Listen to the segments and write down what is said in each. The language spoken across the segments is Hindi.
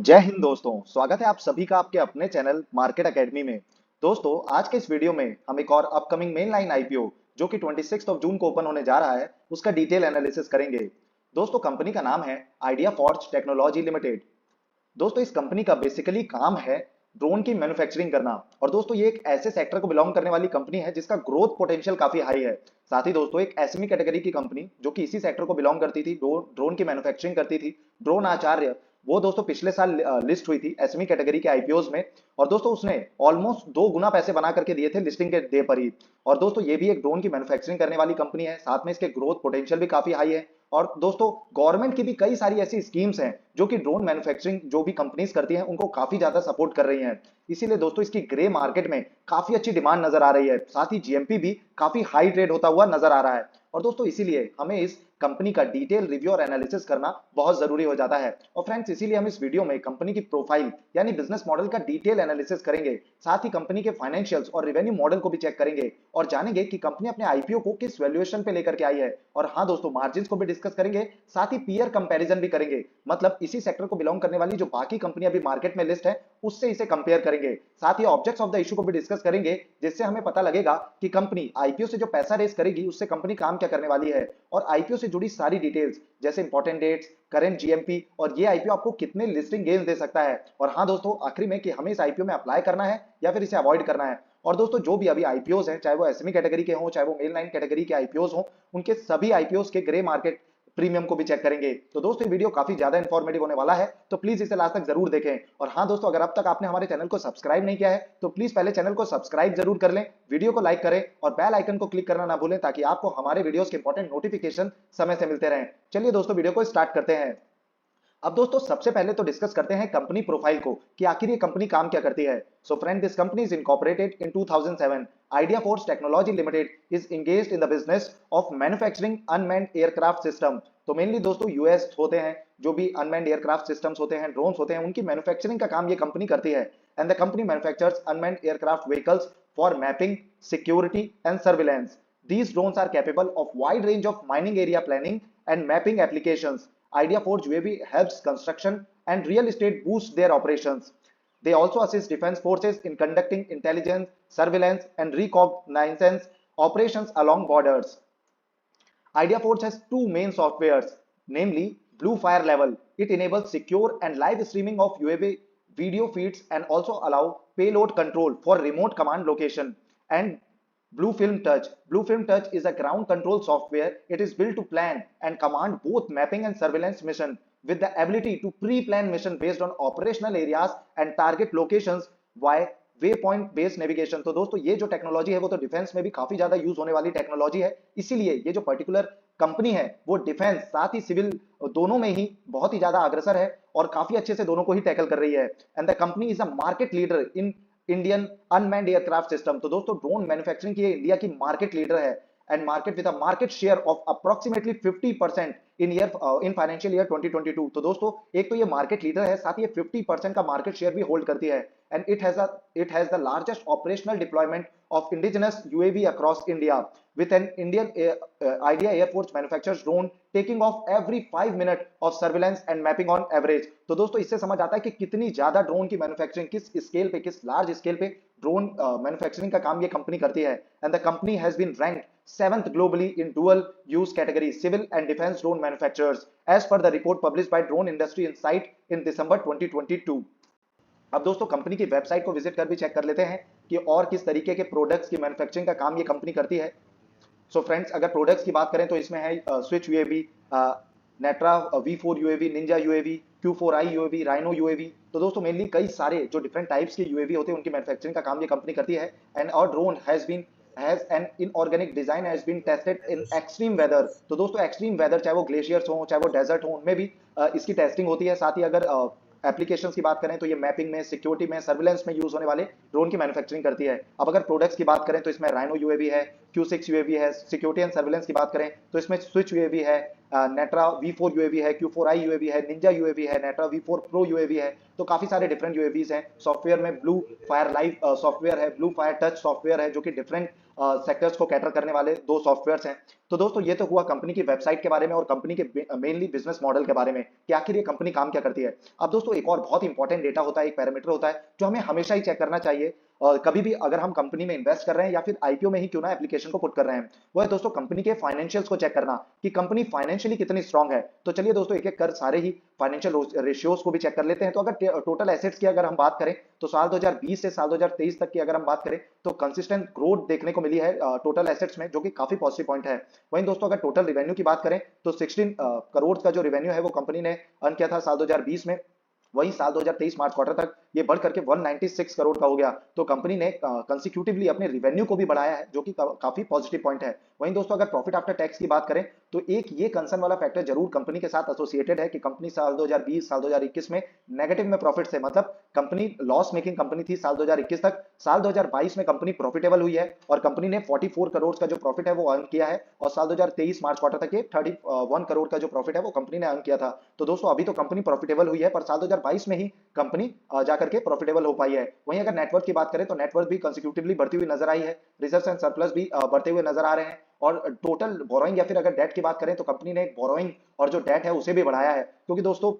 जय हिंद दोस्तों। स्वागत है आप सभी का आपके अपने चैनल मार्केट एकेडमी में। दोस्तों आज के इस वीडियो में हम एक और अपकमिंग मेन लाइन आईपीओ जो कि 26 जून को ओपन होने जा रहा है उसका डिटेल एनालिसिस करेंगे। दोस्तों कंपनी का नाम है आइडिया फॉर्ज टेक्नोलॉजी लिमिटेड। दोस्तों इस कंपनी का बेसिकली काम है ड्रोन की मैन्युफैक्चरिंग करना। और दोस्तों ये एक ऐसे सेक्टर को बिलोंग करने वाली कंपनी है जिसका ग्रोथ पोटेंशियल काफी हाई है। साथ ही दोस्तों एक एसएमई कैटेगरी की कंपनी जो कि इसी सेक्टर को बिलोंग करती थी, ड्रोन की मैन्युफैक्चरिंग करती थी, ड्रोन आचार्य, वो दोस्तों पिछले साल लिस्ट हुई थी एसएमई कैटेगरी के आईपीओज में। और दोस्तों उसने ऑलमोस्ट 2 गुना पैसे बना करके दिए थे लिस्टिंग के डे पर ही। और दोस्तों ये भी एक ड्रोन की मैन्युफैक्चरिंग करने वाली कंपनी है, साथ में इसके ग्रोथ पोटेंशियल भी काफी हाई है। और दोस्तों गवर्नमेंट की भी कई सारी ऐसी स्कीम्स हैं जो कि ड्रोन मैन्युफैक्चरिंग जो भी कंपनीज करती हैं उनको काफी ज्यादा सपोर्ट कर रही हैं। इसीलिए दोस्तों इसकी ग्रे मार्केट में काफी अच्छी डिमांड नजर आ रही है, साथ ही जीएमपी भी काफी हाई ट्रेड होता हुआ नजर आ रहा है। और दोस्तों इसीलिए हमें इस कंपनी का डिटेल रिव्यू और एनालिसिस करना बहुत जरूरी हो जाता है। और फ्रेंड्स इसीलिए हम इस वीडियो में कंपनी की प्रोफाइल यानी बिजनेस मॉडल का डिटेल एनालिसिस करेंगे, साथ ही कंपनी के फाइनेंशियल्स और रेवेन्यू मॉडल को भी चेक करेंगे और जानेंगे कि कंपनी अपने आईपीओ को किस वैल्यूएशन पे लेकर के आई है। और हाँ दोस्तों मार्जिन को भी डिस्कस करेंगे, साथ ही पीयर कंपैरिजन भी करेंगे, मतलब इसी सेक्टर को बिलोंग करने वाली जो बाकी कंपनियां भी मार्केट में लिस्ट है उससे इसे कंपेयर करेंगे। साथ ही ऑब्जेक्ट्स ऑफ द इशू को भी डिस्कस करेंगे जिससे हमें पता लगेगा कि कंपनी आईपीओ से जो पैसा रेस करेगी उससे कंपनी काम क्या करने वाली है। और आईपीओ से जुड़ी सारी डिटेल्स जैसे इंपॉर्टेंट डेट्स, करंट जीएमपी और ये आईपीओ आपको कितने लिस्टिंग गेन्स दे सकता है। और हाँ दोस्तों आखिरी में कि हमें इस आईपीओ में अप्लाई करना है या फिर इसे अवॉइड करना है। और दोस्तों जो भी अभी आईपीओस हैं चाहे वो एसएमई कैटेगरी के हों चाहे वो मेन लाइन कैटेगरी के आईपीओस हों, उनके सभी आईपीओस के ग्रे मार्केट प्रीमियम को भी चेक करेंगे। तो दोस्तों ये वीडियो काफी ज्यादा इंफॉर्मेटिव होने वाला है, तो प्लीज इसे लास्ट तक जरूर देखें। और हाँ दोस्तों अगर अब तक आपने हमारे चैनल को सब्सक्राइब नहीं किया है तो प्लीज पहले चैनल को सब्सक्राइब जरूर कर लें, वीडियो को लाइक करें और बेल आइकन को क्लिक करना ना भूलें ताकि आपको हमारे वीडियोस के इंपॉर्टेंट नोटिफिकेशन समय से मिलते रहें। चलिए दोस्तों वीडियो को स्टार्ट करते हैं। अब दोस्तों सबसे पहले तो डिस्कस करते हैं कंपनी प्रोफाइल को कि आखिर ये कंपनी काम क्या करती है। So friend this company is incorporated in 2007। Idea force technology limited is engaged in the business of manufacturing unmanned aircraft system. तो मेनली दोस्तों यूएस होते हैं, जो भी अनमैन्ड एयरक्राफ्ट सिस्टम्स होते हैं, ड्रोन्स होते हैं, उनकी मैन्युफैक्चरिंग का काम ये कंपनी करती है। And the company manufactures unmanned aircraft vehicles for mapping, security and surveillance. These drones are capable of wide range of mining area planning and mapping applications. Idea Forge UAV helps construction and real estate boost their operations. They also assist defense forces in conducting intelligence, surveillance, and reconnaissance operations along borders. Idea Forge has two main softwares, namely Blue Fire Level. It enables secure and live streaming of UAV video feeds and also allow payload control for remote command location. And Blue Film Touch. Blue Film Touch is a ground control software. It is built to plan and command both mapping and surveillance mission with the ability to pre-plan mission based on operational areas and target locations via waypoint based navigation। तो दोस्तों ये जो टेक्नोलॉजी है वो तो डिफेंस में भी काफी ज्यादा यूज होने वाली टेक्नोलॉजी है, इसीलिए ये जो पर्टिकुलर कंपनी है वो डिफेंस साथ ही सिविल दोनों में ही बहुत ही ज्यादा अग्रसर है और काफी अच्छे से दोनों को ही टैकल कर रही है। And the company is a market leader in Indian unmanned aircraft system. तो दोस्तों ड्रोन मैन्युफैक्चरिंग की इंडिया की मार्केट लीडर है and market with a market share of approximately 50% in financial year 2022। तो दोस्तों एक तो ये मार्केट लीडर है, साथ ही ये 50% का मार्केट शेयर भी होल्ड करती है। And it has the largest operational deployment of indigenous UAV across India with an Indian Idea Air Force manufactures drone taking off every 5 minutes of surveillance and mapping on average। तो दोस्तों इससे समझ आता है कि कितनी ज्यादा ड्रोन की मैन्युफैक्चरिंग किस स्केल पे, किस लार्ज स्केल पे ड्रोन मैन्युफैक्चरिंग का काम ये कंपनी करती है। And the company has been ranked 7th globally in dual use category civil and defense drone manufacturers as per the report published by Drone Industry Insight in December 2022। अब दोस्तों कंपनी की वेबसाइट को विजिट कर भी चेक कर लेते हैं कि और किस तरीके के प्रोडक्ट्स की मैन्युफैक्चरिंग का काम ये कंपनी करती है। सो फ्रेंड्स अगर प्रोडक्ट्स की बात करें तो इसमें है switch UAV, Netra V4 UAV, ninja UAV, Q4i UAV, rhino UAV. तो दोस्तों मेनली कई सारे जो डिफरेंट टाइप्स के यूएवी होते हैं उनकी मैन्युफैक्चरिंग का काम ये कंपनी करती है। एंड और drone has an inorganic design has been tested in extreme weather। तो दोस्तों एक्सट्रीम वेदर चाहे वो ग्लेशियर्स हो चाहे वो डेजर्ट हो उनमें भी इसकी टेस्टिंग होती है। साथ ही अगर एप्लीकेशंस की बात करें तो ये मैपिंग में, सिक्योरिटी में, सर्विलेंस में यूज होने वाले ड्रोन की मैन्युफैक्चरिंग करती है। अब अगर प्रोडक्ट्स की बात करें तो इसमें राइनो यूएवी है, Q6 यूएवी है। सिक्योरिटी एंड सर्विलेंस की बात करें तो इसमें स्विच यूएवी है, नेट्रा V4 यूएवी है, Q4i यूएवी है, निंजा यूएवी है, नेट्रा V4 प्रो यूएवी है। तो काफी सारे डिफरेंट यूएवीज हैं। सॉफ्टवेयर में ब्लू फायर लाइव सॉफ्टवेयर है, ब्लू फायर टच सॉफ्टवेयर है जो कि डिफरेंट सेक्टर्स को कैटर करने वाले दो सॉफ्टवेयर्स हैं। तो दोस्तों ये तो हुआ कंपनी की वेबसाइट के बारे में और कंपनी के मेनली बिजनेस मॉडल के बारे में कि आखिर ये कंपनी काम क्या करती है। अब दोस्तों एक और बहुत इंपॉर्टेंट डेटा होता है, एक पैरामीटर होता है जो हमें हमेशा ही चेक करना चाहिए और कभी भी अगर हम कंपनी में इन्वेस्ट कर रहे हैं या फिर आईपीओ में ही क्यों ना एप्लीकेशन को पुट कर रहे हैं, वो है दोस्तों कंपनी के फाइनेंशियल्स को चेक करना कि कंपनी फाइनेंशियली कितनी स्ट्रांग है। तो चलिए दोस्तों एक एक कर सारे ही फाइनेंशियल रेशियोज को भी चेक कर लेते हैं। तो अगर टोटल एसेट्स की अगर हम बात करें तो साल 2020 से साल 2023 तक की अगर हम बात करें तो कंसिस्टेंट ग्रोथ देखने को मिली है टोटल एसेट्स में, जो कि काफी पॉजिटिव पॉइंट है। वहीं दोस्तों अगर टोटल रिवेन्यू की बात करें तो 16 करोड़ का जो रिवेन्यू है वो कंपनी ने अर्न किया था साल 2020 में। वही साल 2023 मार्च क्वार्टर तक ये बढ़ करके 196 करोड़ का हो गया। तो कंपनी ने कंसिक्यूटिवली अपने रिवेन्यू को भी बढ़ाया है, जो कि काफी पॉजिटिव पॉइंट है। वहीं दोस्तों अगर प्रॉफिट आफ्टर टैक्स की बात करें तो एक ये कंसर्न वाला फैक्टर जरूर कंपनी के साथ एसोसिएटेड है कि कंपनी साल 2020 साल 2021 में नेगेटिव में प्रॉफिट से, मतलब कंपनी लॉस मेकिंग कंपनी थी साल 2021 तक। साल 2022 में कंपनी प्रॉफिटेबल हुई है और कंपनी ने 44 करोड़ का जो प्रॉफिट है वो अर्न किया है और साल 2023 मार्च क्वार्टर तक ये 31 करोड़ का जो प्रॉफिट है वो कंपनी ने अर्न किया था। तो दोस्तों अभी तो कंपनी प्रॉफिटेबल हुई है पर साल 2022 में ही कंपनी जाकर के प्रॉफिटेबल हो पाई है। वहीं अगर नेटवर्क की बात करें तो नेटवर्क भी कंसिक्यूटिवली बढ़ती हुई नजर आई है, रिजर्व्स एंड सरप्लस भी बढ़ते हुए नजर आ रहे हैं। और टोटल बोरोइंग या फिर अगर डेट की बात करें तो कंपनी ने बोरोइंग और जो डेट है उसे भी बढ़ाया है, क्योंकि दोस्तों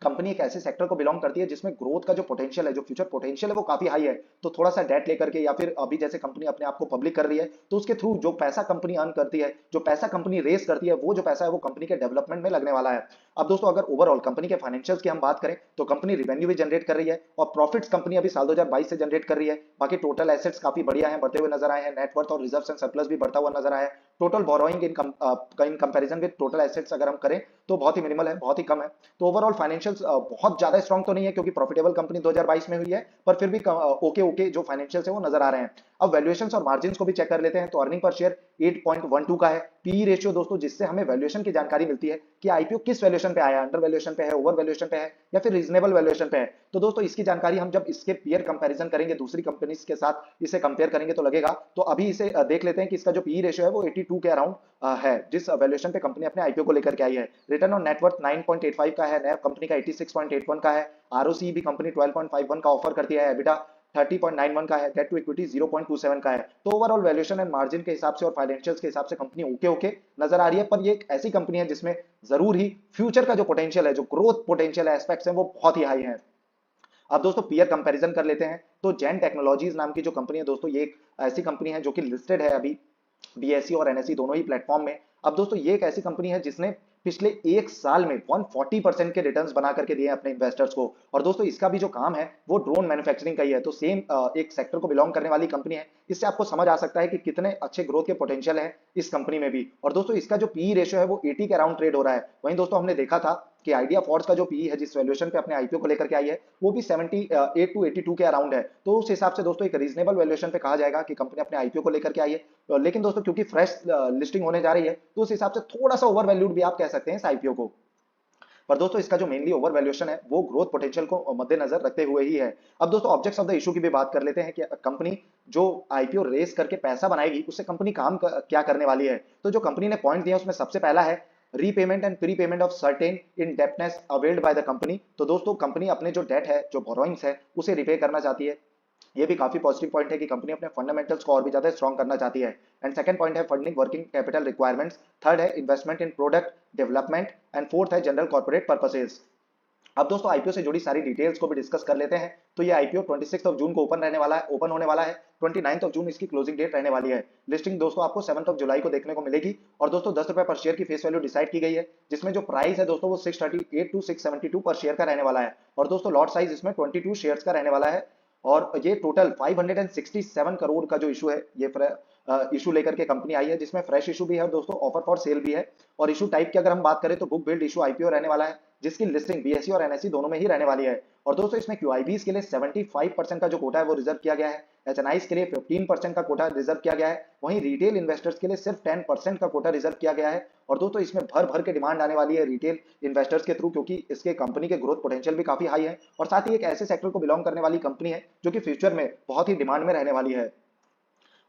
कंपनी एक ऐसे सेक्टर को बिलोंग करती है जिसमें ग्रोथ का जो पोटेंशियल है, जो फ्यूचर पोटेंशियल है वो काफी हाई है। तो थोड़ा सा डेट लेकर के या फिर अभी जैसे कंपनी अपने आप को पब्लिक कर रही है तो उसके थ्रू जो पैसा कंपनी अर्न करती है, जो पैसा कंपनी रेस करती है, वो जो पैसा है वो कंपनी के डेवलपमेंट में लगने वाला है। अब दोस्तों अगर ओवरऑल कंपनी के फाइनेंशियल्स की हम बात करें तो कंपनी रिवेन्यू भी जनरेट कर रही है और प्रॉफिट्स कंपनी अभी साल 2022 से जनरेट कर रही है। बाकी टोटल एसेट्स काफी बढ़िया है, बढ़ते हुए नजर आए हैं। नेटवर्थ और रिजर्व्स एंड सरप्लस भी बढ़ता हुआ नजर आया है। Total borrowing in comparison with total assets अगर हम करें तो बहुत ही मिनिमल है, बहुत ही कम है। तो ओवरऑल फाइनेंशियल्स बहुत ज्यादा स्ट्रांग तो नहीं है क्योंकि प्रॉफिटेबल कंपनी 2022 में हुई है, पर फिर भी ओके ओके जो फाइनेंशियल्स है वो नजर आ रहे हैं। अब वैल्यूएशंस और मार्जिन्स को भी चेक कर लेते हैं। तो अर्निंग पर शेयर 8.12 का है। पी रेशियो दोस्तों जिससे हमें वैल्यूएशन की जानकारी मिलती है कि आईपीओ किस वैल्यूएशन पे आया, अंडर वैल्यूएशन पे है, ओवर वैल्यूएशन पे है या फिर रीजनेबल वैल्यूएशन पे है। तो दोस्तों इसकी जानकारी हम जब इसके पीयर कंपैरिजन करेंगे दूसरी कंपनीज के साथ इसे कंपेयर करेंगे तो लगेगा। तो अभी इसे देख लेते हैं कि इसका जो पी रेशियो है वो 82 के अराउंड है, जिस वैल्यूएशन पे कंपनी अपने आईपीओ को लेकर के आई है। रिटर्न ऑन नेटवर्थ 9.85 का है, नया कंपनी का 86.81 का है। आरओसी भी कंपनी 12.51 का ऑफर करती है, एबिटा 30.91 का है, डेट टू इक्विटी 0.27 का है। तो ओवरऑल वैल्यूएशन एंड मार्जिन के हिसाब से और फाइनेंशियल्स के हिसाब से कंपनी ओके ओके नजर आ रही है। पर ये एक ऐसी कंपनी है जिसमें जरूर ही फ्यूचर का जो पोटेंशियल है, जो ग्रोथ पोटेंशियल एस्पेक्ट्स है वो बहुत ही हाई है। अब दोस्तों पीयर कंपैरिजन कर लेते हैं। तो जैन टेक्नोलॉजीज नाम की जो कंपनी है दोस्तों, ये एक ऐसी कंपनी है जो कि लिस्टेड है अभी बीएसई और एनएसई दोनों ही प्लेटफॉर्म में। अब दोस्तों ये एक ऐसी कंपनी है जिसने पिछले एक साल में 140% के रिटर्न्स बना करके दिए अपने इन्वेस्टर्स को। और दोस्तों इसका भी जो काम है वो ड्रोन मैन्युफैक्चरिंग का ही है। तो सेम एक सेक्टर को बिलोंग करने वाली कंपनी है। इससे आपको समझ आ सकता है कि कितने अच्छे ग्रोथ के पोटेंशियल है इस कंपनी में भी। और दोस्तों इसका जो पी रेशियो है वो 80 के अराउंड ट्रेड हो रहा है। वहीं दोस्तों हमने देखा था कि आइडिया फॉर्स का जो पी है जिस वैल्यूएशन पे अपने आईपीओ को लेकर के आई है वो भी 78 टू 82 के अराउंड है। तो उस हिसाब से दोस्तों एक रीजनेबल वैल्यूएशन पे कहा जाएगा कि कंपनी अपने आईपीओ को लेकर के आई है। लेकिन दोस्तों क्योंकि फ्रेश लिस्टिंग होने जा रही है तो उस हिसाब से थोड़ा सा ओवर वैल्यूड भी आप कह सकते हैं इस आईपीओ को। पर दोस्तों इसका जो मेनली ओवर वैल्यूएशन है वो ग्रोथ पोटेंशियल को मद्देनजर रखते हुए ही है। अब दोस्तों ऑब्जेक्ट्स ऑफ द इशू की भी बात कर लेते हैं कि कंपनी जो आईपीओ रेस करके पैसा बनाएगी उससे कंपनी काम क्या करने वाली है। तो जो कंपनी ने पॉइंट दिया उसमें सबसे पहला है repayment and prepayment of certain indebtedness availed by the company. तो दोस्तों कंपनी अपने जो डेट है, जो बोरोइंग्स है, उसे रिपे करना चाहती है। ये भी काफी पॉजिटिव पॉइंट है कि कंपनी अपने फंडामेंटल्स को और भी ज्यादा स्ट्रॉन्ग करना चाहती है। एंड सेकंड पॉइंट है funding working capital requirements. Third है investment in product development and fourth है जनरल कॉर्पोरेट पर्पसेस। अब दोस्तों आईपीओ से जुड़ी सारी डिटेल्स को भी डिस्कस कर लेते हैं। तो ये आईपीओ 26 ऑफ जून को ओपन होने वाला है। 29 ऑफ जून इसकी क्लोजिंग डेट रहने वाली है। लिस्टिंग दोस्तों आपको 7 ऑफ जुलाई को देखने को मिलेगी। और दोस्तों 10 रुपए पर शेयर की फेस वैल्यू डिसाइड की गई है, जिसमें जो प्राइस है दोस्तों वो 638 टू 672 पर शेयर का रहने वाला है। और दोस्तों लॉट साइज इसमें 22 शेयर्स का रहने वाला है। और ये टोटल 567 करोड़ का जो इशू है, ये इशू लेकर के कंपनी आई है, जिसमें फ्रेश इशू भी है और दोस्तों ऑफर फॉर सेल भी है। और इशू टाइप की अगर हम बात करें तो बुक बिल्ड इशू आईपीओ रहने वाला है, जिसकी लिस्टिंग बीएसई और एनएसई दोनों में ही रहने वाली है। और दोस्तों इसमें क्यूआईबीज के लिए 75% का जो कोटा है वो रिजर्व किया गया है। एचएनआईज के लिए 15% का कोटा रिजर्व किया गया है। वहीं रिटेल इन्वेस्टर्स के लिए सिर्फ 10% का कोटा रिजर्व किया गया है। और दोस्तों इसमें भर भर के डिमांड आने वाली है रिटेल इन्वेस्टर्स के थ्रू, क्योंकि इसके कंपनी के ग्रोथ पोटेंशियल भी काफी हाई है और साथ ही एक ऐसे सेक्टर को बिलोंग करने वाली कंपनी है जो कि फ्यूचर में बहुत ही डिमांड में रहने वाली है।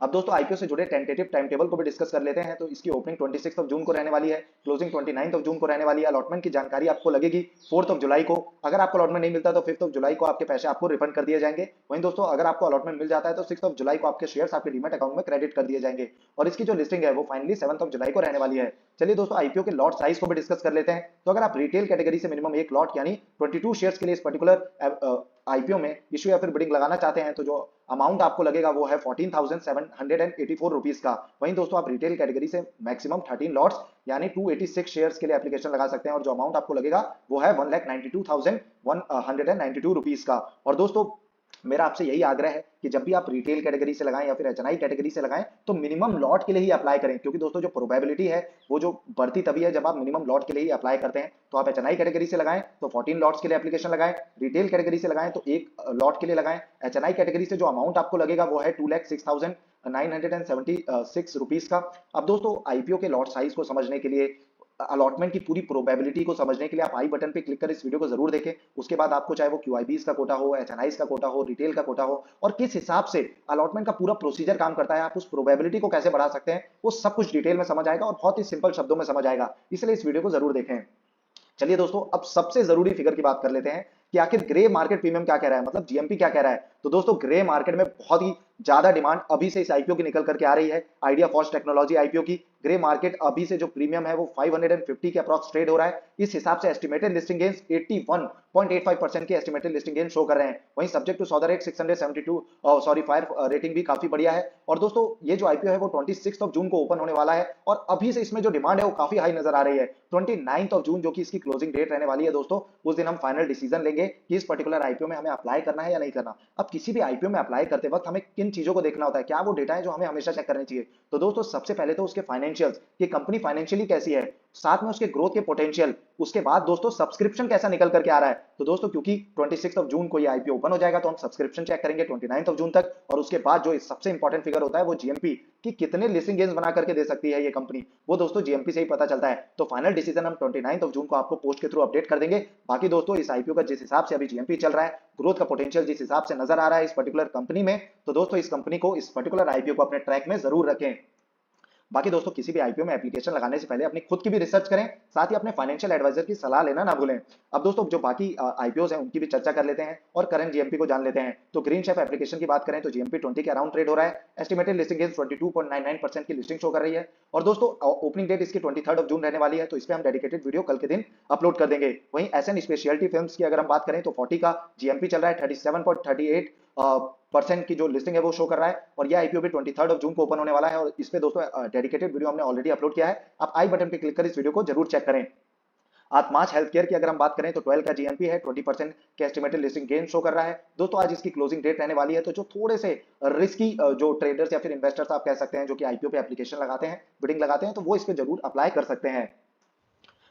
अब दोस्तों आईपीओ से जुड़े टेंटेटिव टाइम टेबल को भी डिस्कस कर लेते हैं। तो इसकी ओपनिंग 26 जून को रहने वाली है, क्लोजिंग 29 जून को रहने वाली है। अलॉटमेंट की जानकारी आपको लगेगी 4 जुलाई को। अगर आपको अलॉटमेंट नहीं मिलता तो 5 जुलाई को आपके पैसे आपको रिफंड कर दिए जाएंगे। वहीं दोस्तों अगर आपको अलॉटमेंट मिल जाता है तो 6 जुलाई को आपके शेयर्स आपके डीमैट अकाउंट में क्रेडिट कर दिए जाएंगे। और इसकी जो लिस्टिंग है वो फाइनली 7 जुलाई को रहने वाली है। चलिए दोस्तों आईपीओ के लॉट साइज को भी डिस्कस कर लेते हैं। तो अगर आप रिटेल कैटेगरी से मिनिमम एक लॉट यानी 22 शेयर्स के लिए इस पर्टिकुलर आईपीओ में इश्यू या फिर बिडिंग लगाना चाहते हैं तो जो अमाउंट आपको लगेगा वो है 14,784 रुपीस का। वहीं दोस्तों आप रिटेल कैटेगरी से मैक्सिमम 13 लॉट्स यानी 286 शेयर्स के लिए एप्लीकेशन लगा सकते हैं और जो अमाउंट आपको लगेगा वो है 1,92,192 रुपीस का। और दोस्तों मेरा आपसे यही आग्रह है कि जब भी आप रिटेल कैटेगरी से लगाएं या फिर एचएनआई कैटेगरी से लगाएं तो मिनिमम लॉट के लिए ही अप्लाई करें, क्योंकि दोस्तों जो प्रोबेबिलिटी है वो जो बढ़ती तभी है जब आप मिनिमम लॉट के लिए ही अप्लाई करते हैं। तो आप एचएनआई कैटेगरी से लगाएं तो 14 लॉट्स के लिए एप्लीकेशन लगाएं, रिटेल कैटेगरी से लगाएं तो एक लॉट के लिए लगाएं। एचएनआई कैटेगरी से जो अमाउंट आपको लगेगा वो है 2,06,976 रुपीस का। अब दोस्तों आईपीओ के लॉट साइज को समझने के लिए, अलॉटमेंट की पूरी प्रोबेबिलिटी को समझने के लिए आप आई बटन पे क्लिक कर इस वीडियो को जरूर देखें। उसके बाद आपको चाहे वो क्यूआईबीज का कोटा हो, एचएनआईज का कोटा हो, रिटेल का कोटा हो और किस हिसाब से अलॉटमेंट का पूरा प्रोसीजर काम करता है, आप उस प्रोबेबिलिटी को कैसे बढ़ा सकते हैं, वो सब कुछ डिटेल में समझ आएगा और बहुत ही सिंपल शब्दों में समझ आएगा। इसलिए इस वीडियो को जरूर देखें। चलिए दोस्तों अब सबसे जरूरी फिगर की बात कर लेते हैं कि आखिर ग्रे मार्केट प्रीमियम क्या कह रहा है, मतलब जीएमपी क्या कह रहा है। तो दोस्तों ग्रे मार्केट में बहुत ही ज्यादा डिमांड अभी से इस आईपीओ की निकल करके आ रही है। आइडिया फॉर्ज टेक्नोलॉजी आईपीओ की ग्रे मार्केट अभी से जो प्रीमियम है वो 550 के अप्रॉक्स ट्रेड हो रहा है। इस हिसाब से एस्टिमेटेड लिस्टिंग गेन्स 81.85% की एस्टिमेटेड लिस्टिंग गेन शो कर रहे हैं। वहीं सब्जेक्ट टू सौदा रेट 672 फायर रेटिंग भी काफी बढ़िया है। और दोस्तों ये जो आईपीओ है वो 26 जून को ओपन होने वाला है और अभी से इसमें जो डिमांड है वो काफी हाई नजर आ रही है। 29 जून जो कि इसकी क्लोजिंग डेट रहने वाली है दोस्तों, उस दिन हम फाइनल डिसीजन लेंगे कि इस पर्टिकुलर आईपीओ में हमें अप्लाई करना है या नहीं करना। अब किसी भी आईपीओ में अप्लाई करते वक्त हमें किन चीजों को देखना होता है, क्या वो डेटा है जो हमें हमेशा चेक करनी चाहिए। तो दोस्तों सबसे पहले तो उसके फाइनेंशियल्स कि कंपनी फाइनेंशियली कैसी है, साथ में उसके ग्रोथ के पोटेंशियल, उसके बाद दोस्तों सब्सक्रिप्शन कैसा निकल करके आ रहा है। तो दोस्तों क्योंकि 26 जून को ये आईपीओ ओपन हो जाएगा तो हम सब्सक्रिप्शन चेक करेंगे 29 जून तक। और उसके बाद जो सबसे इंपॉर्टेंट फिगर होता है वो जीएमपी कि कितने लिस्टिंग गेन्स बना करके दे सकती है ये कंपनी, वो दोस्तों जीएमपी से ही पता चलता है। तो फाइनल डिसीजन हम 29 जून को आपको पोस्ट के थ्रू अपडेट कर देंगे। बाकी दोस्तों इस आईपीओ का जिस हिसाब से अभी जीएमपी चल रहा है, ग्रोथ का पोटेंशियल जिस हिसाब से नजर आ रहा है इस पर्टिकुलर कंपनी में, तो दोस्तों इस कंपनी को, इस पर्टिकुलर आईपीओ को अपने ट्रैक में जरूर रखें। बाकी दोस्तों किसी भी आईपीओ में एप्लीकेशन लगाने से पहले अपनी खुद की भी रिसर्च करें, साथ ही अपने फाइनेंशियल एडवाइजर की सलाह लेना ना भूलें। अब दोस्तों जो बाकी आईपीओस हैं उनकी भी चर्चा कर लेते हैं और करंट जीएमपी को जान लेते हैं। तो ग्रीन शेफ एप्लीकेशन की बात करें तो जीएमपी 20 के अराउंड ट्रेड हो रहा है। एस्टिमेटेड लिस्टिंग गेन्स 22.99% की लिस्टिंग शो कर रही है। और दोस्तों ओपनिंग डेट इसकी 23 जून रहने वाली है, तो इस पे हम डेडिकेटेड वीडियो कल के दिन अपलोड कर देंगे। वहीं एसएन स्पेशलिटी फिल्म्स की अगर हम बात करें तो 40 का जीएमपी चल रहा है, 37.38 परसेंट की जो लिस्टिंग है वो शो कर रहा है। और ये आईपीओ भी 23 जून को ओपन होने वाला है और इस पे दोस्तों डेडिकेटेड वीडियो हमने ऑलरेडी अपलोड किया है। आप आई बटन पे क्लिक कर इस वीडियो को जरूर चेक करें। आत्माच हेल्थ केयर की अगर हम बात करें तो 12 का जीएमपी है, 20% के एस्टिमेटेड लिस्टिंग गेन शो कर रहा है। दोस्तों आज इसकी क्लोजिंग डेट रहने वाली है, तो जो थोड़े से रिस्की जो ट्रेडर्स या फिर इन्वेस्टर्स आप कह सकते हैं जो कि आईपीओ पे एप्लीकेशन लगाते हैं, बिडिंग लगाते हैं, तो वो इस पे जरूर अप्लाई कर सकते हैं।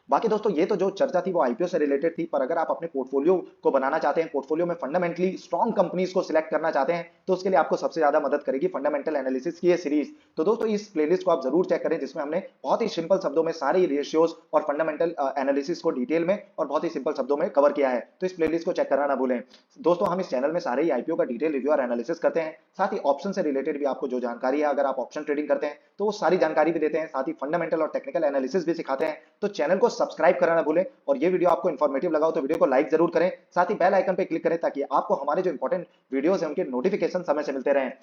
बाकी दोस्तों ये तो जो चर्चा थी वो आईपीओ से रिलेटेड थी, पर अगर आप अपने पोर्टफोलियो को बनाना चाहते हैं, पोर्टफोलियो में फंडामेंटली स्ट्रॉन्ग कंपनीज को सिलेक्ट करना चाहते हैं, तो उसके लिए आपको सबसे ज्यादा मदद करेगी फंडामेंटल एनालिसिस की ये सीरीज। तो दोस्तों इस प्लेलिस्ट को आप जरूर चेक करें जिसमें हमने बहुत ही सिंपल शब्दों में सारे रेशियोज और फंडामेंटल एनालिसिस को डिटेल में और बहुत ही सिंपल शब्दों में कवर किया है। तो इस प्लेलिस्ट को चेक करना ना भूलें। दोस्तों हम इस चैनल में सारे ही आईपीओ का डिटेल रिव्यू और एनालिसिस करते हैं, साथ ही ऑप्शन से रिलेटेड भी आपको जो जानकारी है, अगर आप ऑप्शन ट्रेडिंग करते हैं तो वो सारी जानकारी भी देते हैं, साथ ही फंडामेंटल और टेक्निकल एनालिसिस भी सिखाते हैं। तो चैनल को सब्सक्राइब करना ना भूलें और ये वीडियो आपको इंफॉर्मेटिव लगा हो तो वीडियो को लाइक जरूर करें, साथ ही बेल आइकन पे क्लिक करें ताकि आपको हमारे जो इंपॉर्टेंट वीडियोस हैं उनके नोटिफिकेशन समय से मिलते रहें।